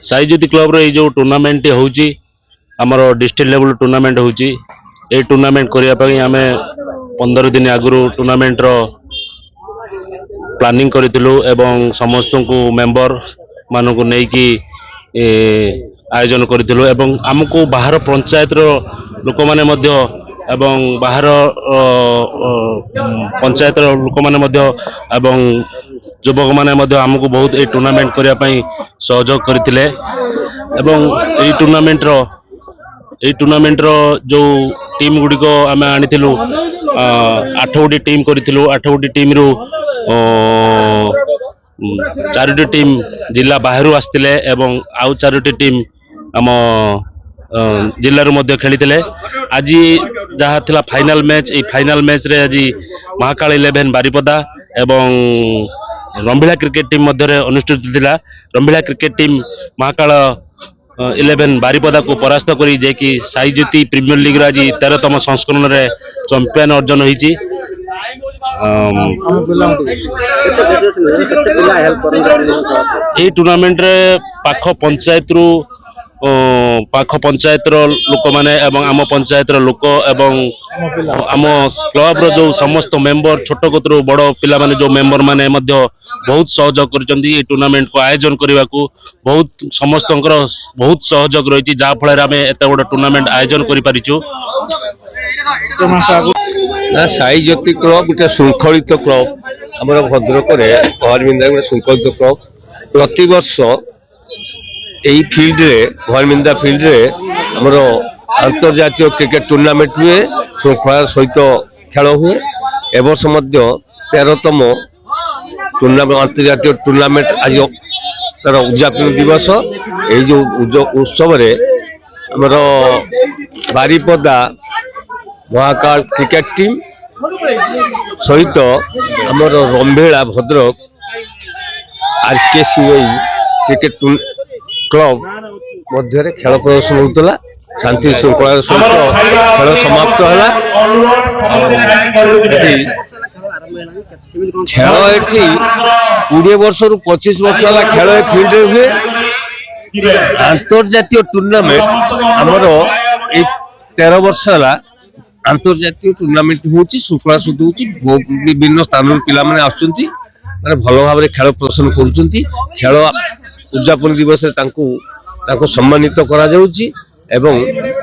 साईज्योति club रो जो tournament होउची हमर डिस्ट्रिक्ट लेवल टूर्नामेंट होउची ए टूर्नामेंट करिया पई हमें 15 दिन आगु टूर्नामेंट रो प्लानिंग करितलु एवं समस्त को मेंबर मानू को नहीं कि आयोजन करितलु एवं हमको बाहर पंचायत रो लोक माने मध्य एवं बाहर पंचायत रो लोक माने मध्य एवं युवक माने मध्य हमको बहुत ए टूर्नामेंट करिया पई सहयोग करथिले एवं ए टूर्नामेंट रो जो टीम गुडी को आमे आनिथिलु 8 गोटी टीम करिथिलु 8 गोटी टीम रो 4टी टीम जिला बाहर आसथिले एवं आउ 4टी टीम आम जिल्ला रो मध्य खेलिथिले आज जहाँ थिला final match A final match रे आज महाकाल 11 बारिपदा एवं रंभिला क्रिकेट टीम मध्य अनुष्ठित थिला रंभिला क्रिकेट टीम महाकाल 11 बारिपदा को परास्त करी जे कि साईज्योति प्रीमियर लीग रा आज 13तम संस्करण रे चैंपियन अर्जन होईची ए टूर्नामेंट रे पाख पंचायत रु पाख पंचायत रो लोक माने एवं आम पंचायत रो लोक एवं आम क्लब रो जो समस्त मेंबर छोट कोतरो बड़ पिला माने जो मेंबर माने मध्य बहुत सहयोग करचंदी ए टूर्नामेंट को आयोजन करबा को बहुत समस्त बहुत सहयोग रही जहाँ फल आम एत बड़ टूर्नामेंट आयोजन करि परिचु साईज्योति क्लब गोटे शृंखलित क्लब आम भद्रक भवानीबिंदा गोटे शृंखलित क्लब प्रति वर्ष यही फिल्ड रे भवानीबिंदा फिल्ड रे आमर अंतर्जातीय क्रिकेट टूर्नामेंट हुए श्रृंखला सहित खेल हुए एवर्ष 13तम टूर्नामेंट अंतर्जातीय टूर्नामेंट आज तार उद्यापन दिवस यही जो उत्सव रे आमर बारिपदा महाकाल क्रिकेट टीम सहित आमर रंभेला भद्रक आरकेसीआई क्रिकेट क्लब मध्य खेल प्रदर्शन होता शांति श्रृंखला सहित खेल समाप्त है खेल एटी 20 वर्ष रु 25 वर्ष है खेल फील्ड हुए अंतर्जातीय टूर्नामेंट आमर 13 वर्ष है अंतर्जातीय टूर्नामेंट होची श्रृंखला शुद्ध होची विभिन्न स्थान पिला माने आछुंती माने भलो भाबरे खेल प्रदर्शन करूचंती खेल उद्यापन दिवस तांको सम्मानित करा जाउची एवं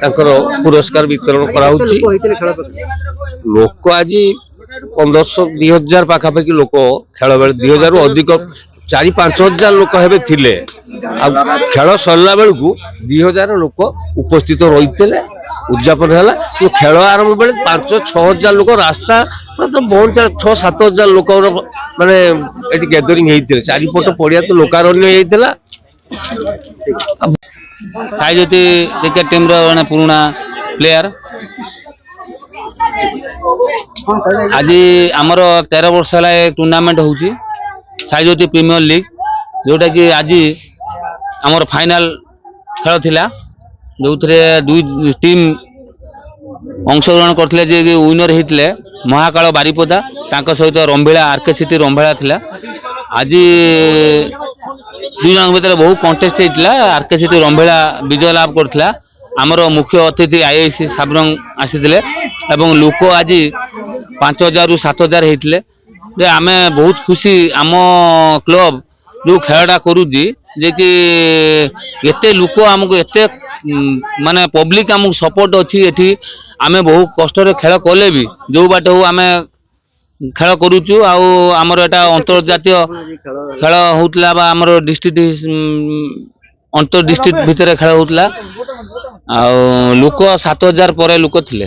तांकर पुरस्कार वितरण करा होची लोक आज 1500-2000 पाखापाखि लोक खेल बेले 2000 रु अधिक 4-5 हजार लोक हेबे थिले खेल सरला बेलू 2000 लोक उपस्थित रही उद्यापन है तो खेल आरंभ बेले 5-6 हजार लोक रास्ता बहुत 6-7 हजार लोक माने गैदरिंग होते चारिपट पड़िया तो लोकारण्य होता साईज्योति क्रिकेट टीम रो पुराना प्लेयर आज आमर 13 वर्ष है टूर्नामेंट होची साईज्योति प्रीमियर लीग जोटा कि आज आमर फाइनल खेल थिला जो दुई टीम अंशग्रहण करथिले जे विनर होते महाकाल बारिपदा तांको सहित रंभिला आरकेसीटी रंभिला थिला आज दुई जन भीतर बहुत कंटेस्ट होता आरकेसीटी रंभिला विजय लाभ करथिला आमर मुख्य अतिथि आईआईसी साबरंग आसीथिले एवं लोक आज 5000 रु 7000 होते आमे बहुत खुशी आम क्लब जो खेलटा करूची जे कि एते लोक आमको एते माने पब्लिक आमको सपोर्ट अच्छी एठी आमे बहुत कष्ट खेल कले भी जो बाट हो आमे खेल करूचु आमर एटा अंतर्जातीय खेल होतला बा आमर डिस्ट्रिक्ट अंतर डिस्ट्रिक्ट भितर खेल होतला लोक 7000 पर लोक थिले।